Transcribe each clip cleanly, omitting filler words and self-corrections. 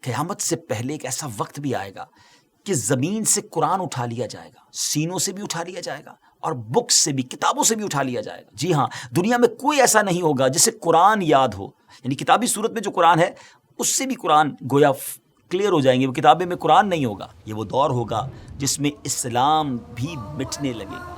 قیامت سے پہلے ایک ایسا وقت بھی آئے گا کہ زمین سے قرآن اٹھا لیا جائے گا، سینوں سے بھی اٹھا لیا جائے گا اور بکس سے بھی، کتابوں سے بھی اٹھا لیا جائے گا۔ جی ہاں، دنیا میں کوئی ایسا نہیں ہوگا جسے قرآن یاد ہو، یعنی کتابی صورت میں جو قرآن ہے اس سے بھی قرآن گویا کلیئر ہو جائیں گے، وہ کتابیں میں قرآن نہیں ہوگا۔ یہ وہ دور ہوگا جس میں اسلام بھی مٹنے لگے گا۔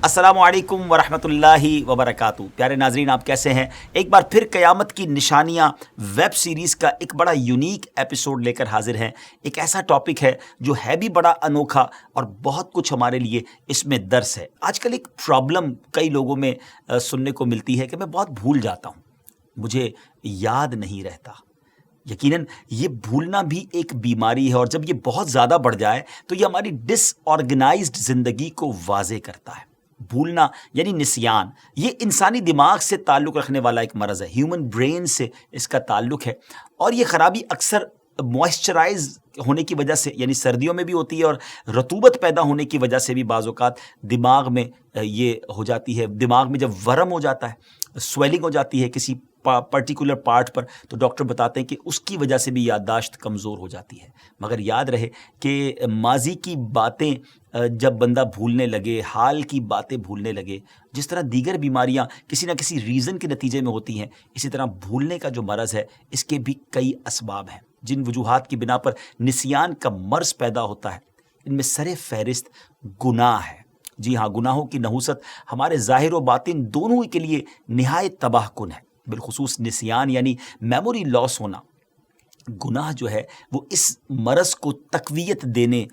السلام علیکم ورحمۃ اللہ وبرکاتہ۔ پیارے ناظرین، آپ کیسے ہیں؟ ایک بار پھر قیامت کی نشانیاں ویب سیریز کا ایک بڑا یونیک ایپیسوڈ لے کر حاضر ہیں۔ ایک ایسا ٹاپک ہے جو ہے بھی بڑا انوکھا اور بہت کچھ ہمارے لیے اس میں درس ہے۔ آج کل ایک پرابلم کئی لوگوں میں سننے کو ملتی ہے کہ میں بہت بھول جاتا ہوں، مجھے یاد نہیں رہتا۔ یقیناً یہ بھولنا بھی ایک بیماری ہے، اور جب یہ بہت زیادہ بڑھ جائے تو یہ ہماری ڈس آرگنائزڈ زندگی کو واضح کرتا ہے۔ بھولنا یعنی نسیان، یہ انسانی دماغ سے تعلق رکھنے والا ایک مرض ہے، ہیومن برین سے اس کا تعلق ہے، اور یہ خرابی اکثر موئسچرائز ہونے کی وجہ سے، یعنی سردیوں میں بھی ہوتی ہے، اور رطوبت پیدا ہونے کی وجہ سے بھی بعض اوقات دماغ میں یہ ہو جاتی ہے۔ دماغ میں جب ورم ہو جاتا ہے، سویلنگ ہو جاتی ہے کسی پرٹیکولر پارٹ پر، تو ڈاکٹر بتاتے ہیں کہ اس کی وجہ سے بھی یادداشت کمزور ہو جاتی ہے۔ مگر یاد رہے کہ ماضی کی باتیں جب بندہ بھولنے لگے، حال کی باتیں بھولنے لگے، جس طرح دیگر بیماریاں کسی نہ کسی ریزن کے نتیجے میں ہوتی ہیں، اسی طرح بھولنے کا جو مرض ہے اس کے بھی کئی اسباب ہیں۔ جن وجوہات کی بنا پر نسیان کا مرض پیدا ہوتا ہے، ان میں سر فہرست گناہ ہے۔ جی ہاں، گناہوں کی نحوست ہمارے ظاہر و باطن دونوں کے لیے نہایت تباہ کن ہے۔ بالخصوص نسیان یعنی میموری لاس ہونا، گناہ جو ہے وہ اس مرض کو تقویت دینے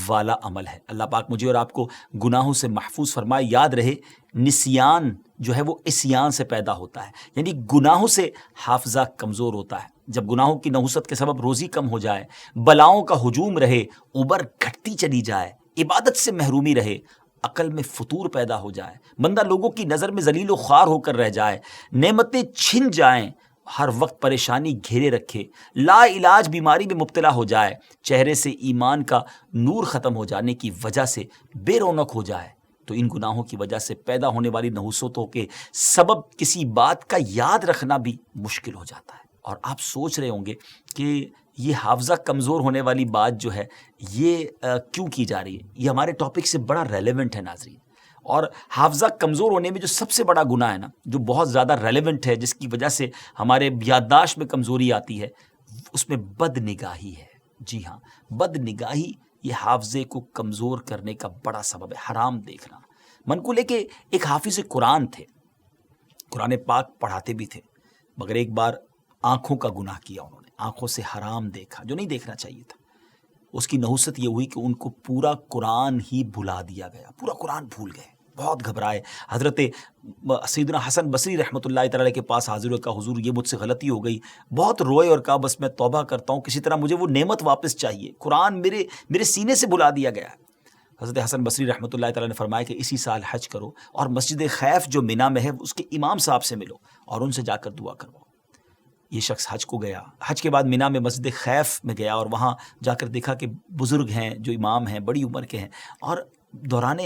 والا عمل ہے۔ اللہ پاک مجھے اور آپ کو گناہوں سے محفوظ فرمائے۔ یاد رہے، نسیان جو ہے وہ عصیان سے پیدا ہوتا ہے، یعنی گناہوں سے حافظہ کمزور ہوتا ہے۔ جب گناہوں کی نحوست کے سبب روزی کم ہو جائے، بلاؤں کا ہجوم رہے، عمر گھٹتی چلی جائے، عبادت سے محرومی رہے، عقل میں فطور پیدا ہو جائے، بندہ لوگوں کی نظر میں ذلیل و خوار ہو کر رہ جائے، نعمتیں چھن جائیں، ہر وقت پریشانی گھیرے رکھے، لا علاج بیماری میں مبتلا ہو جائے، چہرے سے ایمان کا نور ختم ہو جانے کی وجہ سے بے رونق ہو جائے، تو ان گناہوں کی وجہ سے پیدا ہونے والی نحوستوں کے سبب کسی بات کا یاد رکھنا بھی مشکل ہو جاتا ہے۔ اور آپ سوچ رہے ہوں گے کہ یہ حافظہ کمزور ہونے والی بات جو ہے یہ کیوں کی جا رہی ہے؟ یہ ہمارے ٹاپک سے بڑا ریلیونٹ ہے ناظرین۔ اور حافظہ کمزور ہونے میں جو سب سے بڑا گناہ ہے نا، جو بہت زیادہ ریلیونٹ ہے، جس کی وجہ سے ہمارے یادداشت میں کمزوری آتی ہے، اس میں بد نگاہی ہے۔ جی ہاں، بد نگاہی یہ حافظے کو کمزور کرنے کا بڑا سبب ہے۔ حرام دیکھنا۔ منقول ہے کہ ایک حافظ قرآن تھے، قرآن پاک پڑھاتے بھی تھے، مگر ایک بار آنکھوں کا گناہ کیا انہوں نے، آنکھوں سے حرام دیکھا جو نہیں دیکھنا چاہیے تھا۔ اس کی نحوست یہ ہوئی کہ ان کو پورا قرآن ہی بھلا دیا گیا، پورا قرآن بھول گئے، بہت گھبرائے۔ حضرت سیدنا حسن بصری رحمۃ اللہ تعالی کے پاس حاضر ہوئے، کہا حضور یہ مجھ سے غلطی ہو گئی، بہت روئے اور کہا بس میں توبہ کرتا ہوں، کسی طرح مجھے وہ نعمت واپس چاہیے، قرآن میرے سینے سے بھلا دیا گیا ہے۔ حضرت حسن بصری رحمۃ اللہ تعالی نے فرمایا کہ اسی سال حج کرو اور مسجد خیف جو مینا میں ہے اس کے امام صاحب سے ملو اور ان سے جا کر دعا کرواؤ۔ یہ شخص حج کو گیا، حج کے بعد مینا میں مسجد خیف میں گیا اور وہاں جا کر دیکھا کہ بزرگ ہیں، جو امام ہیں، بڑی عمر کے ہیں، اور دوران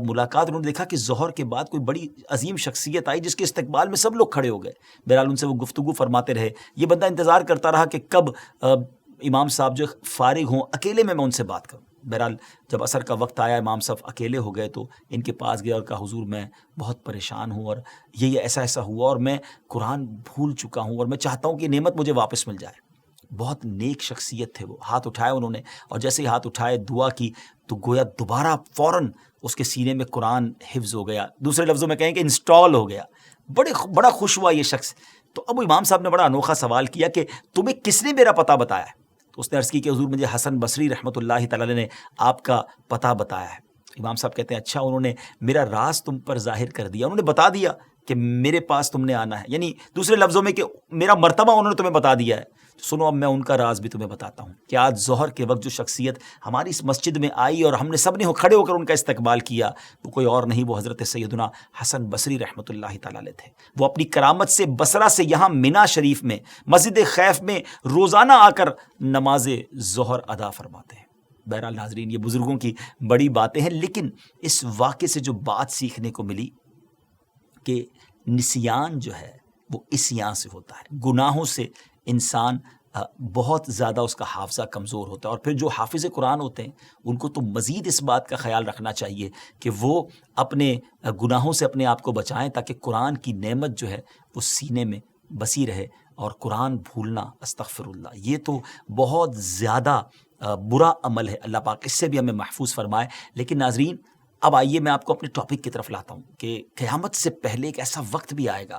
ملاقات انہوں نے دیکھا کہ ظہر کے بعد کوئی بڑی عظیم شخصیت آئی جس کے استقبال میں سب لوگ کھڑے ہو گئے۔ بہرحال ان سے وہ گفتگو فرماتے رہے۔ یہ بندہ انتظار کرتا رہا کہ کب امام صاحب جو فارغ ہوں، اکیلے میں ان سے بات کروں۔ بہرحال جب عصر کا وقت آیا، امام صاحب اکیلے ہو گئے، تو ان کے پاس گیا اور کہا حضور میں بہت پریشان ہوں، اور یہ ایسا ہوا، اور میں قرآن بھول چکا ہوں، اور میں چاہتا ہوں کہ نعمت مجھے واپس مل جائے۔ بہت نیک شخصیت تھے وہ، ہاتھ اٹھایا انہوں نے، اور جیسے ہی ہاتھ اٹھائے دعا کی تو گویا دوبارہ فوراً اس کے سینے میں قرآن حفظ ہو گیا، دوسرے لفظوں میں کہیں کہ انسٹال ہو گیا۔ بڑا خوش ہوا یہ شخص۔ تو اب امام صاحب نے بڑا انوکھا سوال کیا کہ تمہیں کس نے میرا پتہ بتایا ہے؟ تو اس نے عرض کی کہ حضور مجھے حسن بصری رحمۃ اللہ تعالی نے آپ کا پتہ بتایا ہے۔ امام صاحب کہتے ہیں اچھا، انہوں نے میرا راز تم پر ظاہر کر دیا، انہوں نے بتا دیا کہ میرے پاس تم نے آنا ہے، یعنی دوسرے لفظوں میں کہ میرا مرتبہ انہوں نے تمہیں بتا دیا ہے۔ سنو اب میں ان کا راز بھی تمہیں بتاتا ہوں کہ آج ظہر کے وقت جو شخصیت ہماری اس مسجد میں آئی اور ہم نے سب نے کھڑے ہو کر ان کا استقبال کیا، وہ کوئی اور نہیں، وہ حضرت سیدنا حسن بصری رحمۃ اللہ تعالی علیہ تھے۔ وہ اپنی کرامت سے بصرہ سے یہاں مینا شریف میں مسجد خیف میں روزانہ آ کر نماز ظہر ادا فرماتے ہیں۔ بہرحال ناظرین یہ بزرگوں کی بڑی باتیں ہیں، لیکن اس واقعے سے جو بات سیکھنے کو ملی کہ نسیان جو ہے وہ عصیان سے ہوتا ہے، گناہوں سے انسان بہت زیادہ اس کا حافظہ کمزور ہوتا ہے، اور پھر جو حافظ قرآن ہوتے ہیں ان کو تو مزید اس بات کا خیال رکھنا چاہیے کہ وہ اپنے گناہوں سے اپنے آپ کو بچائیں تاکہ قرآن کی نعمت جو ہے وہ سینے میں بسی رہے، اور قرآن بھولنا استغفر اللہ یہ تو بہت زیادہ برا عمل ہے، اللہ پاک اس سے بھی ہمیں محفوظ فرمائے۔ لیکن ناظرین اب آئیے میں آپ کو اپنے ٹاپک کی طرف لاتا ہوں کہ قیامت سے پہلے ایک ایسا وقت بھی آئے گا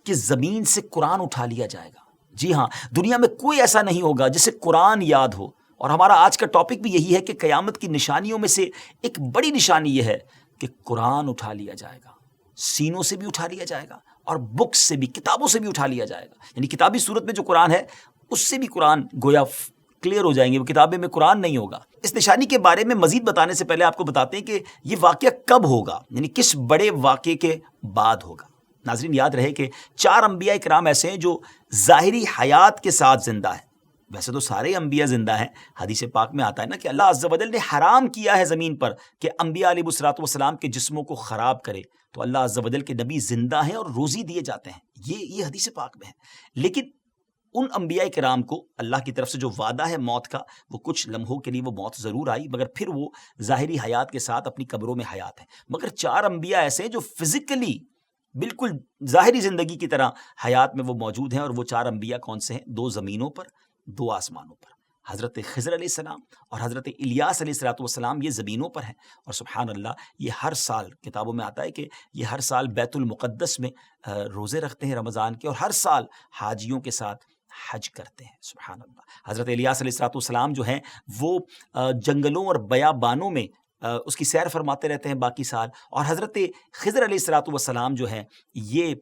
کہ زمین سے قرآن اٹھا لیا جائے گا۔ جی ہاں، دنیا میں کوئی ایسا نہیں ہوگا جسے قرآن یاد ہو، اور ہمارا آج کا ٹاپک بھی یہی ہے کہ قیامت کی نشانیوں میں سے ایک بڑی نشانی یہ ہے کہ قرآن اٹھا لیا جائے گا، سینوں سے بھی اٹھا لیا جائے گا اور بکس سے بھی، کتابوں سے بھی اٹھا لیا جائے گا، یعنی کتابی صورت میں جو قرآن ہے اس سے بھی قرآن گویا کلیئر ہو جائیں گے، وہ کتابیں میں قرآن نہیں ہوگا۔ اس نشانی کے بارے میں مزید بتانے سے پہلے آپ کو بتاتے ہیں کہ یہ واقعہ کب ہوگا، یعنی کس بڑے واقعے کے بعد ہوگا۔ ناظرین یاد رہے کہ 4 انبیاء کرام ایسے ہیں جو ظاہری حیات کے ساتھ زندہ ہیں، ویسے تو سارے انبیاء زندہ ہیں، حدیث پاک میں آتا ہے نا کہ اللہ عز و جل نے حرام کیا ہے زمین پر کہ انبیاء علیہ الصلوۃ والسلام کے جسموں کو خراب کرے، تو اللہ عز و جل کے نبی زندہ ہیں اور روزی دیے جاتے ہیں، یہ حدیث پاک میں ہے۔ لیکن ان انبیاء کرام کو اللہ کی طرف سے جو وعدہ ہے موت کا، وہ کچھ لمحوں کے لیے وہ موت ضرور آئی، مگر پھر وہ ظاہری حیات کے ساتھ اپنی قبروں میں حیات ہیں۔ مگر 4 انبیاء ایسے ہیں جو فزیکلی بالکل ظاہری زندگی کی طرح حیات میں وہ موجود ہیں، اور وہ 4 انبیاء کون سے ہیں؟ 2 زمینوں پر، 2 آسمانوں پر۔ حضرت خضر علیہ السلام اور حضرت الیاس علیہ السلام یہ زمینوں پر ہیں، اور سبحان اللہ یہ ہر سال کتابوں میں آتا ہے کہ یہ ہر سال بیت المقدس میں روزے رکھتے ہیں رمضان کے، اور ہر سال حاجیوں کے ساتھ حج کرتے ہیں، سبحان اللہ۔ حضرت الیاس علیہ السلام جو ہیں وہ جنگلوں اور بیابانوں میں اس کی سیر فرماتے رہتے ہیں باقی سال، اور حضرت خضر علیہ السلام جو ہیں یہ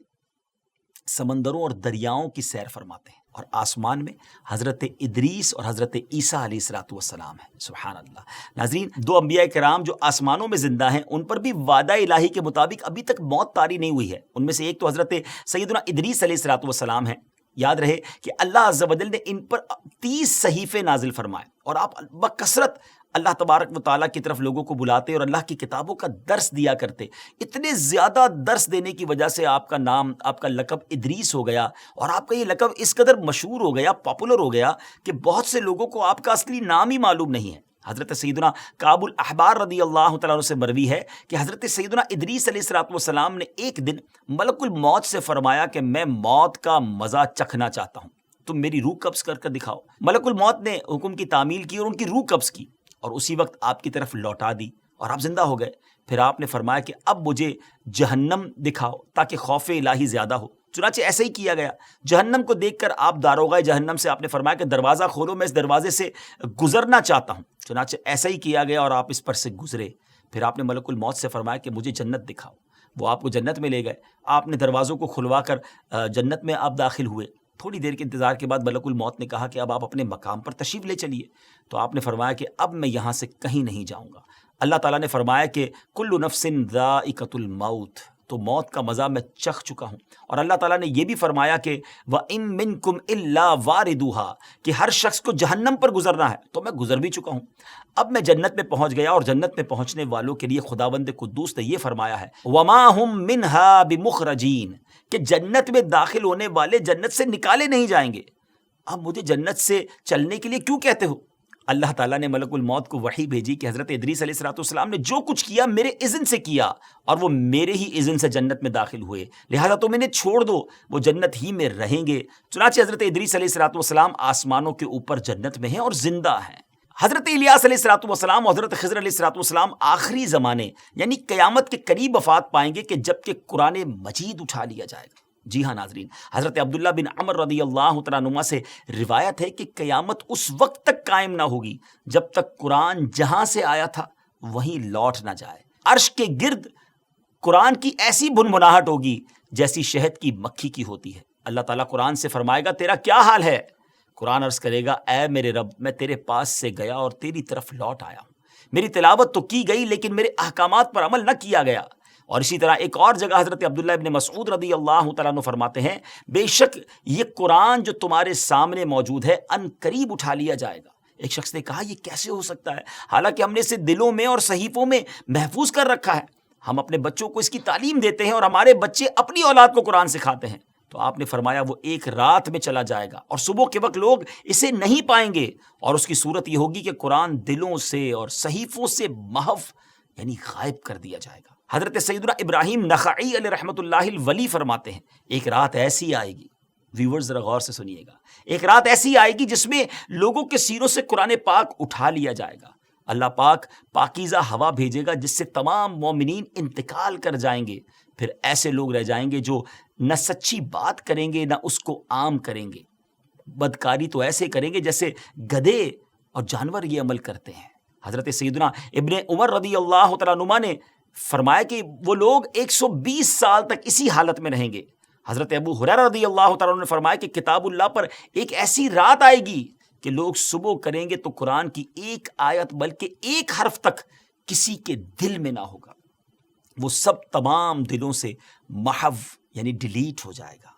سمندروں اور دریاؤں کی سیر فرماتے ہیں، اور آسمان میں حضرت ادریس اور حضرت عیسیٰ علیہ السلام ہیں، سبحان اللہ۔ ناظرین 2 انبیاء کرام جو آسمانوں میں زندہ ہیں ان پر بھی وعدہ الہی کے مطابق ابھی تک موت طاری نہیں ہوئی ہے۔ ان میں سے ایک تو حضرت سیدنا ادریس علیہ السلام ہیں۔ یاد رہے کہ اللہ عز و جل نے ان پر 30 صحیفے نازل فرمائے، اور آپ بکثرت اللہ تبارک و تعالیٰ کی طرف لوگوں کو بلاتے اور اللہ کی کتابوں کا درس دیا کرتے۔ اتنے زیادہ درس دینے کی وجہ سے آپ کا نام، آپ کا لقب ادریس ہو گیا، اور آپ کا یہ لقب اس قدر مشہور ہو گیا، پاپولر ہو گیا کہ بہت سے لوگوں کو آپ کا اصلی نام ہی معلوم نہیں ہے۔ حضرت سیدنا کعب الاحبار رضی اللہ تعالیٰ عنہ سے مروی ہے کہ حضرت سیدنا ادریس علیہ السلام نے ایک دن ملک الموت سے فرمایا کہ میں موت کا مزہ چکھنا چاہتا ہوں، تم میری روح قبض کر دکھاؤ۔ ملک الموت نے حکم کی تعمیل کی اور ان کی روح قبض کی، اور اسی وقت آپ کی طرف لوٹا دی اور آپ زندہ ہو گئے۔ پھر آپ نے فرمایا کہ اب مجھے جہنم دکھاؤ تاکہ خوف الہی زیادہ ہو۔ چنانچہ ایسے ہی کیا گیا۔ جہنم کو دیکھ کر آپ داروغہ جہنم سے آپ نے فرمایا کہ دروازہ کھولو، میں اس دروازے سے گزرنا چاہتا ہوں۔ چنانچہ ایسا ہی کیا گیا اور آپ اس پر سے گزرے۔ پھر آپ نے ملک الموت سے فرمایا کہ مجھے جنت دکھاؤ، وہ آپ کو جنت میں لے گئے۔ آپ نے دروازوں کو کھلوا کر جنت میں آپ داخل ہوئے۔ تھوڑی دیر کے انتظار کے بعد ملک الموت نے کہا کہ اب آپ اپنے مقام پر تشریف لے چلیے، تو آپ نے فرمایا کہ اب میں یہاں سے کہیں نہیں جاؤں گا۔ اللہ تعالیٰ نے فرمایا کہ کل نفس ذائقۃ الموت، تو موت کا مزہ میں چکھ چکا ہوں۔ اور اللہ تعالیٰ نے یہ بھی فرمایا کہ وَإِن مِّنكُمْ إِلَّا وَارِدُهَا، کہ ہر شخص کو جہنم پر گزرنا ہے، تو میں گزر بھی چکا ہوں۔ اب میں جنت میں پہنچ گیا، اور جنت میں پہنچنے والوں کے لیے خداوند قدوس نے یہ فرمایا ہے وَمَا هُم مِّنْهَا بِمُخْرَجِينَ، کہ جنت میں داخل ہونے والے جنت سے نکالے نہیں جائیں گے۔ اب مجھے جنت سے چلنے کے لیے کیوں کہتے ہو؟ اللہ تعالیٰ نے ملک الموت کو وحی بھیجی کہ حضرت ادریس علیہ السلام نے جو کچھ کیا میرے اذن سے کیا، اور وہ میرے ہی اذن سے جنت میں داخل ہوئے، لہذا تم انہیں چھوڑ دو، وہ جنت ہی میں رہیں گے۔ چنانچہ حضرت ادریس علیہ السلام آسمانوں کے اوپر جنت میں ہیں اور زندہ ہیں۔ حضرت الیاس علیہ السلام اور حضرت خضر علیہ السلام آخری زمانے یعنی قیامت کے قریب وفات پائیں گے کہ جب کہ قرآن مجید اٹھا لیا جائے گا۔ جی ہاں ناظرین، حضرت عبداللہ بن عمر رضی اللہ تعالیٰ عنہما سے روایت ہے کہ قیامت اس وقت تک قائم نہ ہوگی جب تک قرآن جہاں سے آیا تھا وہیں لوٹ نہ جائے۔ عرش کے گرد قرآن کی ایسی بھنبھناہٹ ہوگی جیسی شہد کی مکھی کی ہوتی ہے۔ اللہ تعالیٰ قرآن سے فرمائے گا تیرا کیا حال ہے؟ قرآن عرض کرے گا اے میرے رب، میں تیرے پاس سے گیا اور تیری طرف لوٹ آیا ہوں۔ میری تلاوت تو کی گئی لیکن میرے احکامات پر عمل نہ کیا گیا۔ اور اسی طرح ایک اور جگہ حضرت عبداللہ ابن مسعود رضی اللہ تعالیٰ عنہ فرماتے ہیں بے شک یہ قرآن جو تمہارے سامنے موجود ہے ان قریب اٹھا لیا جائے گا۔ ایک شخص نے کہا یہ کیسے ہو سکتا ہے، حالانکہ ہم نے اسے دلوں میں اور صحیفوں میں محفوظ کر رکھا ہے، ہم اپنے بچوں کو اس کی تعلیم دیتے ہیں اور ہمارے بچے اپنی اولاد کو قرآن سکھاتے ہیں۔ تو آپ نے فرمایا وہ ایک رات میں چلا جائے گا اور صبح کے وقت لوگ اسے نہیں پائیں گے، اور اس کی صورت یہ ہوگی کہ قرآن دلوں سے اور صحیفوں سے محو یعنی غائب کر دیا جائے گا۔ حضرت سیدنا ابراہیم نخعی علیہ رحمۃ اللہ الولی فرماتے ہیں ایک رات ایسی آئے گی، ویورز ذرا غور سے سنیے گا، ایک رات ایسی آئے گی جس میں لوگوں کے سینوں سے قرآن پاک اٹھا لیا جائے گا، اللہ پاک پاکیزہ ہوا بھیجے گا جس سے تمام مومنین انتقال کر جائیں گے، پھر ایسے لوگ رہ جائیں گے جو نہ سچی بات کریں گے نہ اس کو عام کریں گے، بدکاری تو ایسے کریں گے جیسے گدھے اور جانور یہ عمل کرتے ہیں۔ حضرت سیدنا ابن عمر رضی اللہ تعالیٰ عنہما نے فرمایا کہ وہ لوگ 120 سال تک اسی حالت میں رہیں گے۔ حضرت ابو ہریرہ رضی اللہ تعالیٰ عنہ نے فرمایا کہ کتاب اللہ پر ایک ایسی رات آئے گی کہ لوگ صبح کریں گے تو قرآن کی ایک آیت بلکہ ایک حرف تک کسی کے دل میں نہ ہوگا، وہ سب تمام دلوں سے محو یعنی ڈیلیٹ ہو جائے گا۔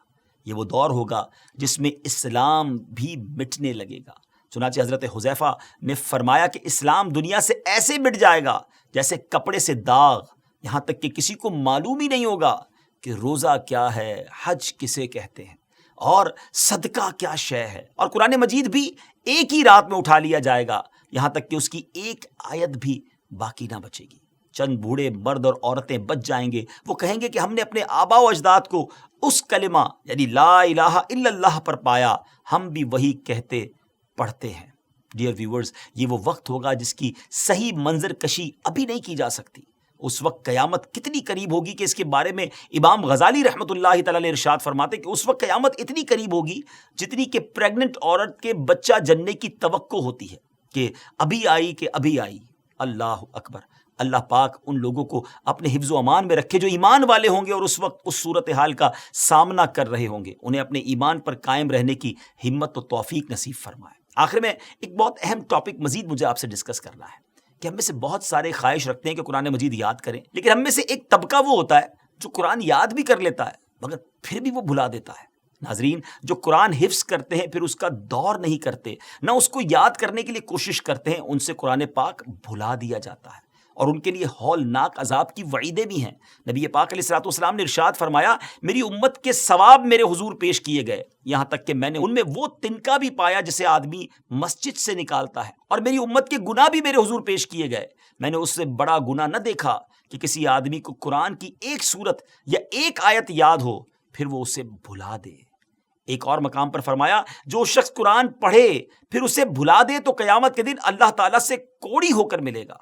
یہ وہ دور ہوگا جس میں اسلام بھی مٹنے لگے گا۔ چنانچہ حضرت حذیفہ نے فرمایا کہ اسلام دنیا سے ایسے مٹ جائے گا جیسے کپڑے سے داغ، یہاں تک کہ کسی کو معلوم ہی نہیں ہوگا کہ روزہ کیا ہے، حج کسے کہتے ہیں، اور صدقہ کیا شے ہے۔ اور قرآن مجید بھی ایک ہی رات میں اٹھا لیا جائے گا، یہاں تک کہ اس کی ایک آیت بھی باقی نہ بچے گی۔ چند بوڑھے مرد اور عورتیں بچ جائیں گے، وہ کہیں گے کہ ہم نے اپنے آبا و اجداد کو اس کلمہ یعنی لا الہ الا اللہ پر پایا، ہم بھی وہی کہتے پڑھتے ہیں۔ ڈیئر ویورز، یہ وہ وقت ہوگا جس کی صحیح منظر کشی ابھی نہیں کی جا سکتی۔ اس وقت قیامت کتنی قریب ہوگی کہ اس کے بارے میں امام غزالی رحمۃ اللہ تعالیٰ علیہ ارشاد فرماتے کہ اس وقت قیامت اتنی قریب ہوگی جتنی کہ پریگننٹ عورت کے بچہ جننے کی توقع ہوتی ہے کہ ابھی آئی کہ ابھی آئی۔ اللہ اکبر۔ اللہ پاک ان لوگوں کو اپنے حفظ و امان میں رکھے جو ایمان والے ہوں گے اور اس وقت اس صورتحال کا سامنا کر رہے ہوں گے، انہیں اپنے ایمان پر قائم رہنے کی ہمت و توفیق نصیب فرمائے۔ آخر میں ایک بہت اہم ٹاپک مزید مجھے آپ سے ڈسکس کرنا ہے کہ ہم میں سے بہت سارے خواہش رکھتے ہیں کہ قرآن مجید یاد کریں، لیکن ہم میں سے ایک طبقہ وہ ہوتا ہے جو قرآن یاد بھی کر لیتا ہے مگر پھر بھی وہ بھلا دیتا ہے۔ ناظرین، جو قرآن حفظ کرتے ہیں پھر اس کا دور نہیں کرتے، نہ اس کو یاد کرنے کے لیے کوشش کرتے ہیں، ان سے قرآن پاک بھلا دیا جاتا ہے اور ان کے لیے ہولناک عذاب کی وعیدیں بھی ہیں۔ نبی پاک علیہ الصلوۃ والسلام نے ارشاد فرمایا میری امت کے ثواب میرے حضور پیش کیے گئے، یہاں تک کہ میں نے ان میں وہ تنکا بھی پایا جسے آدمی مسجد سے نکالتا ہے، اور میری امت کے گناہ بھی میرے حضور پیش کیے گئے، میں نے اس سے بڑا گناہ نہ دیکھا کہ کسی آدمی کو قرآن کی ایک سورت یا ایک آیت یاد ہو پھر وہ اسے بھلا دے۔ ایک اور مقام پر فرمایا جو شخص قرآن پڑھے پھر اسے بھلا دے تو قیامت کے دن اللہ تعالیٰ سے کوڑی ہو کر ملے گا۔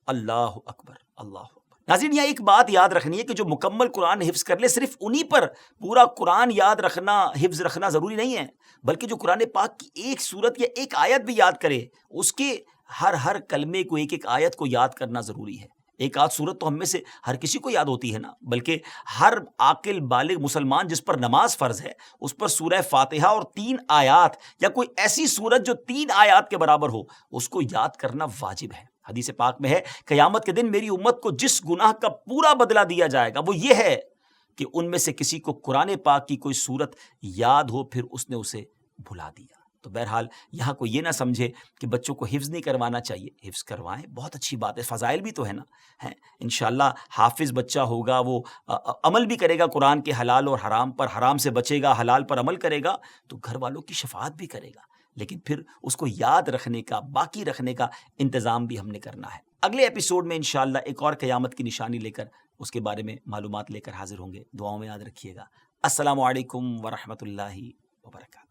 اللہ اکبر، اللہ اکبر۔ ناظرین، یہاں ایک بات یاد رکھنی ہے کہ جو مکمل قرآن حفظ کر لے صرف انہی پر پورا قرآن یاد رکھنا، حفظ رکھنا ضروری نہیں ہے، بلکہ جو قرآن پاک کی ایک سورت یا ایک آیت بھی یاد کرے اس کے ہر کلمے کو، ایک ایک آیت کو یاد کرنا ضروری ہے۔ ایک آدھ سورت تو ہم میں سے ہر کسی کو یاد ہوتی ہے نا، بلکہ ہر عاقل بالغ مسلمان جس پر نماز فرض ہے اس پر سورہ فاتحہ اور 3 آیات یا کوئی ایسی سورت جو 3 آیات کے برابر ہو اس کو یاد کرنا واجب ہے۔ حدیث پاک میں ہے قیامت کے دن میری امت کو جس گناہ کا پورا بدلہ دیا جائے گا وہ یہ ہے کہ ان میں سے کسی کو قرآن پاک کی کوئی سورت یاد ہو پھر اس نے اسے بھلا دیا۔ تو بہرحال یہاں کو یہ نہ سمجھے کہ بچوں کو حفظ نہیں کروانا چاہیے، حفظ کروائیں، بہت اچھی بات ہے، فضائل بھی تو ہے نا، ہیں انشاءاللہ حافظ بچہ ہوگا، وہ عمل بھی کرے گا قرآن کے حلال اور حرام پر، حرام سے بچے گا، حلال پر عمل کرے گا تو گھر والوں کی شفاعت بھی کرے گا، لیکن پھر اس کو یاد رکھنے کا، باقی رکھنے کا انتظام بھی ہم نے کرنا ہے۔ اگلے ایپیسوڈ میں انشاءاللہ ایک اور قیامت کی نشانی لے کر اس کے بارے میں معلومات لے کر حاضر ہوں گے۔ دعاؤں میں یاد رکھیے گا۔ السلام علیکم ورحمۃ اللہ وبرکاتہ۔